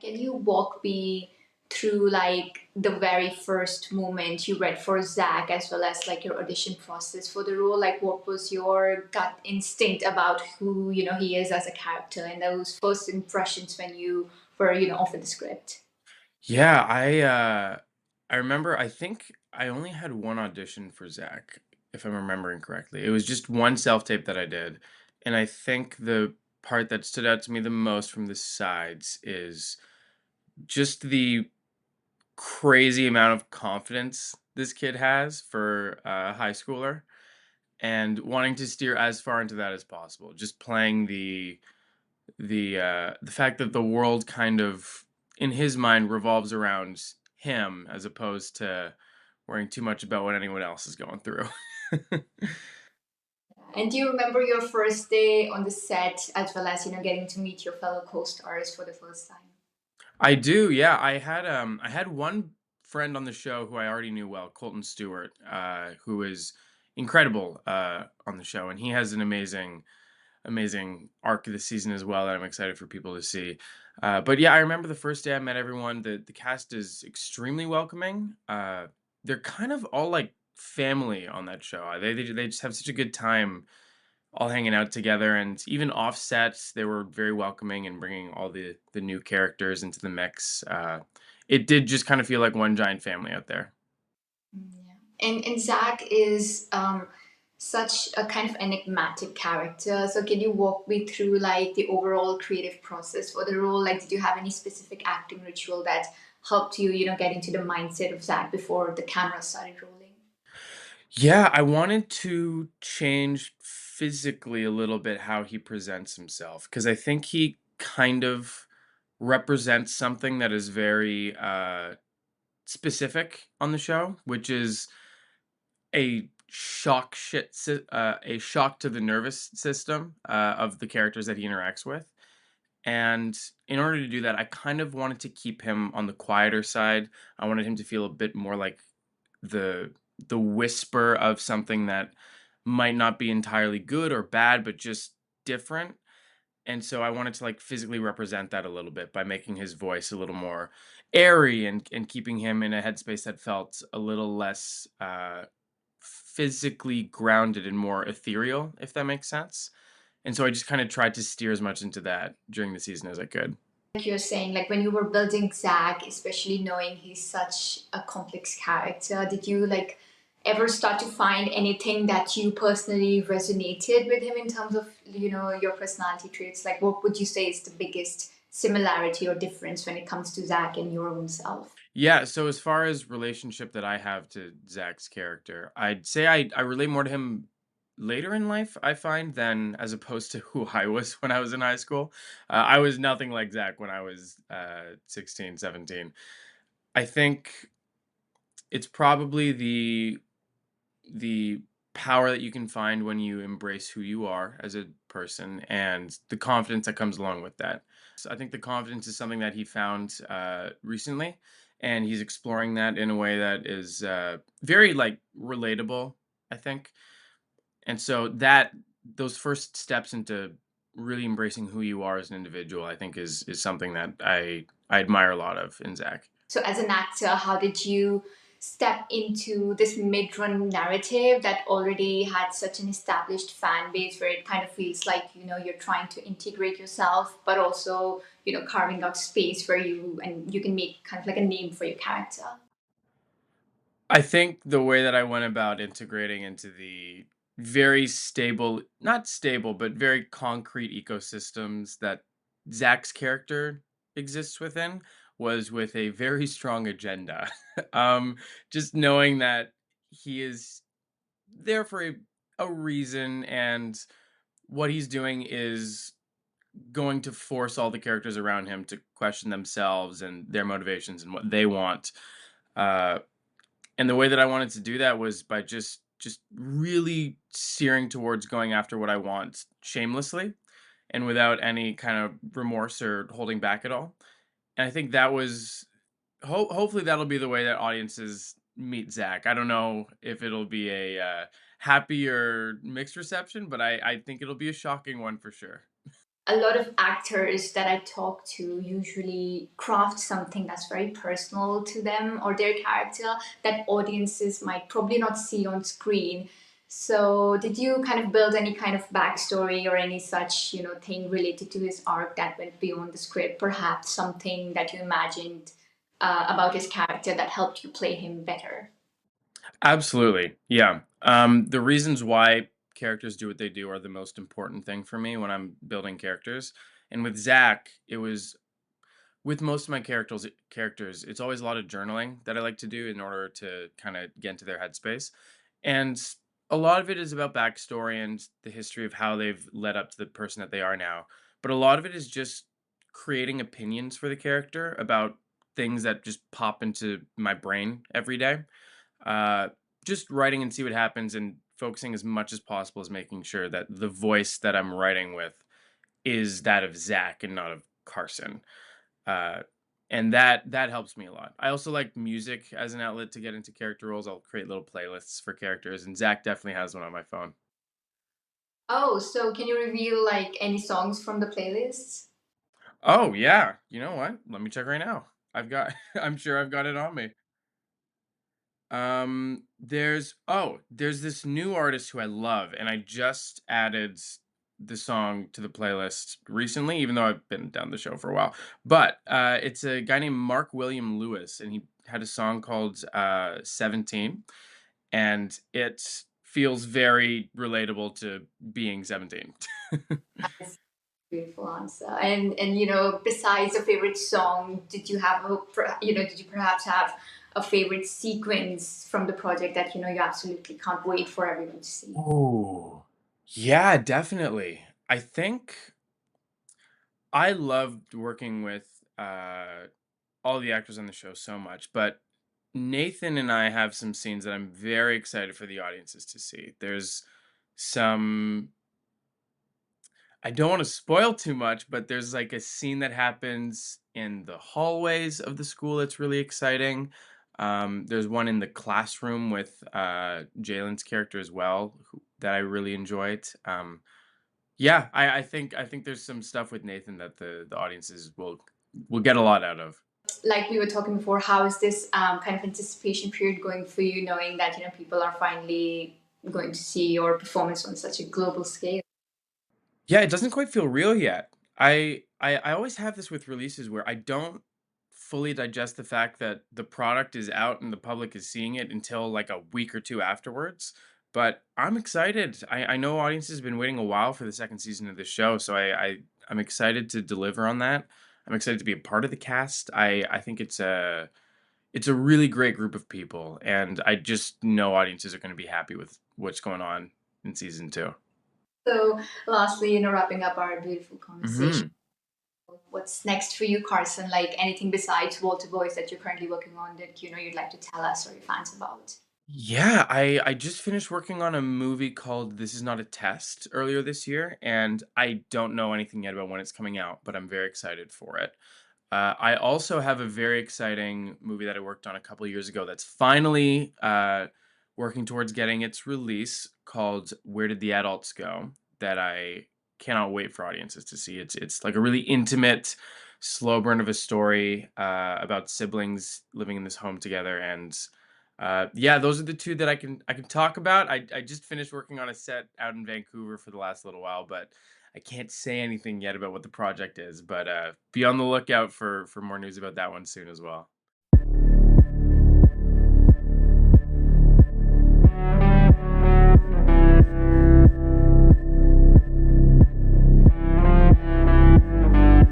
Can you walk me through like the very first moment you read for Zach as well as like your audition process for the role? Like what was your gut instinct about who, he is as a character and those first impressions when you were, offered the script? Yeah, I remember I think I only had one audition for Zach, if I'm remembering correctly. It was just one self-tape that I did. And I think the part that stood out to me the most from the sides is just the crazy amount of confidence this kid has for a high schooler and wanting to steer as far into that as possible. Just playing the fact that the world kind of in his mind revolves around him as opposed to worrying too much about what anyone else is going through. And do you remember your first day on the set as well as, getting to meet your fellow co-stars for the first time? I do, yeah. I had one friend on the show who I already knew well, Colton Stewart, who is incredible on the show, and he has an amazing arc this season as well that I'm excited for people to see. But yeah, I remember the first day I met everyone. The cast is extremely welcoming. They're kind of all like family on that show. They just have such a good time all hanging out together, and even offset they were very welcoming and bringing all the new characters into the mix. It did just kind of feel like one giant family out there. Yeah. And Zach is such a kind of enigmatic character. So can you walk me through like the overall creative process for the role? Like, did you have any specific acting ritual that helped you, get into the mindset of Zach before the camera started rolling? Yeah, I wanted to change physically a little bit how he presents himself because I think he kind of represents something that is very specific on the show, which is a shock to the nervous system of the characters that he interacts with. And in order to do that, I kind of wanted to keep him on the quieter side. I wanted him to feel a bit more like the the whisper of something that might not be entirely good or bad, but just different. And so I wanted to like physically represent that a little bit by making his voice a little more airy and keeping him in a headspace that felt a little less physically grounded and more ethereal, if that makes sense. And so I just kind of tried to steer as much into that during the season as I could. Like you're saying, like when you were building Zach, especially knowing he's such a complex character, did you like ever start to find anything that you personally resonated with him in terms of, your personality traits? Like what would you say is the biggest similarity or difference when it comes to Zach and your own self? Yeah, so as far as relationship that I have to Zach's character, I'd say I relate more to him later in life, I find, than as opposed to who I was when I was in high school. I was nothing like Zach when I was 16, 17. I think it's probably the power that you can find when you embrace who you are as a person and the confidence that comes along with that. So I think the confidence is something that he found recently, and he's exploring that in a way that is very like relatable, I think. And so that those first steps into really embracing who you are as an individual, I think is something that I admire a lot of in Zach. So, as an actor, how did you step into this mid-run narrative that already had such an established fan base where it kind of feels like, you're trying to integrate yourself, but also, carving out space where you can make kind of like a name for your character? I think the way that I went about integrating into the very stable, not stable, but very concrete ecosystems that Zach's character exists within was with a very strong agenda. Just knowing that he is there for a reason, and what he's doing is going to force all the characters around him to question themselves and their motivations and what they want. Uh, and the way that I wanted to do that was by just really steering towards going after what I want shamelessly and without any kind of remorse or holding back at all. And I think that was hopefully that'll be the way that audiences meet Zach. I don't know if it'll be a happy or mixed reception, but I think it'll be a shocking one for sure. a lot of actors that I talk to usually craft something that's very personal to them or their character that audiences might probably not see on screen. So, did you kind of build any kind of backstory or any such, thing related to his arc that went beyond the script? Perhaps something that you imagined about his character that helped you play him better? Absolutely. Yeah. The reasons why characters do what they do are the most important thing for me when I'm building characters. And with Zach, it was with most of my characters, it's always a lot of journaling that I like to do in order to kind of get into their headspace. And a lot of it is about backstory and the history of how they've led up to the person that they are now. But a lot of it is just creating opinions for the character about things that just pop into my brain every day. Uh, just writing and see what happens and focusing as much as possible is making sure that the voice that I'm writing with is that of Zach and not of Carson. Uh, and that helps me a lot. I also like music as an outlet to get into character roles. I'll create little playlists for characters, and Zach definitely has one on my phone. Oh, so can you reveal like any songs from the playlists? Oh yeah, you know what? Let me check right now. I've got. I'm sure I've got it on me. There's this new artist who I love, and I just added the song to the playlist recently, even though I've been down the show for a while. But it's a guy named Mark William Lewis, and he had a song called 17, and it feels very relatable to being 17. Beautiful answer. And besides a favorite song, did you have did you perhaps have a favorite sequence from the project that you absolutely can't wait for everyone to see? Oh, yeah, definitely. I think I loved working with all the actors on the show so much, but Nathan and I have some scenes that I'm very excited for the audiences to see. There's some I don't want to spoil too much, but there's like a scene that happens in the hallways of the school that's really exciting. There's one in the classroom with Jalen's character as well that I really enjoyed. Yeah, I think there's some stuff with Nathan that the audiences will get a lot out of. Like we were talking before, how is this kind of anticipation period going for you, knowing that people are finally going to see your performance on such a global scale? Yeah, it doesn't quite feel real yet. I always have this with releases where I don't fully digest the fact that the product is out and the public is seeing it until like a week or two afterwards. But I'm excited. I know audiences have been waiting a while for the second season of the show, so I'm excited to deliver on that. I'm excited to be a part of the cast. I think it's a really great group of people, and I just know audiences are going to be happy with what's going on in season two. So, lastly, wrapping up our beautiful conversation, Hmm. what's next for you, Carson? Like anything besides Walter Boys that you're currently working on that you'd like to tell us or your fans about? Yeah, I just finished working on a movie called This Is Not a Test earlier this year, and I don't know anything yet about when it's coming out, but I'm very excited for it. I also have a very exciting movie that I worked on a couple years ago that's finally working towards getting its release called Where Did the Adults Go? That I cannot wait for audiences to see. It's like a really intimate, slow burn of a story about siblings living in this home together, and yeah, those are the two that I can talk about. I just finished working on a set out in Vancouver for the last little while, but I can't say anything yet about what the project is, but be on the lookout for more news about that one soon as well.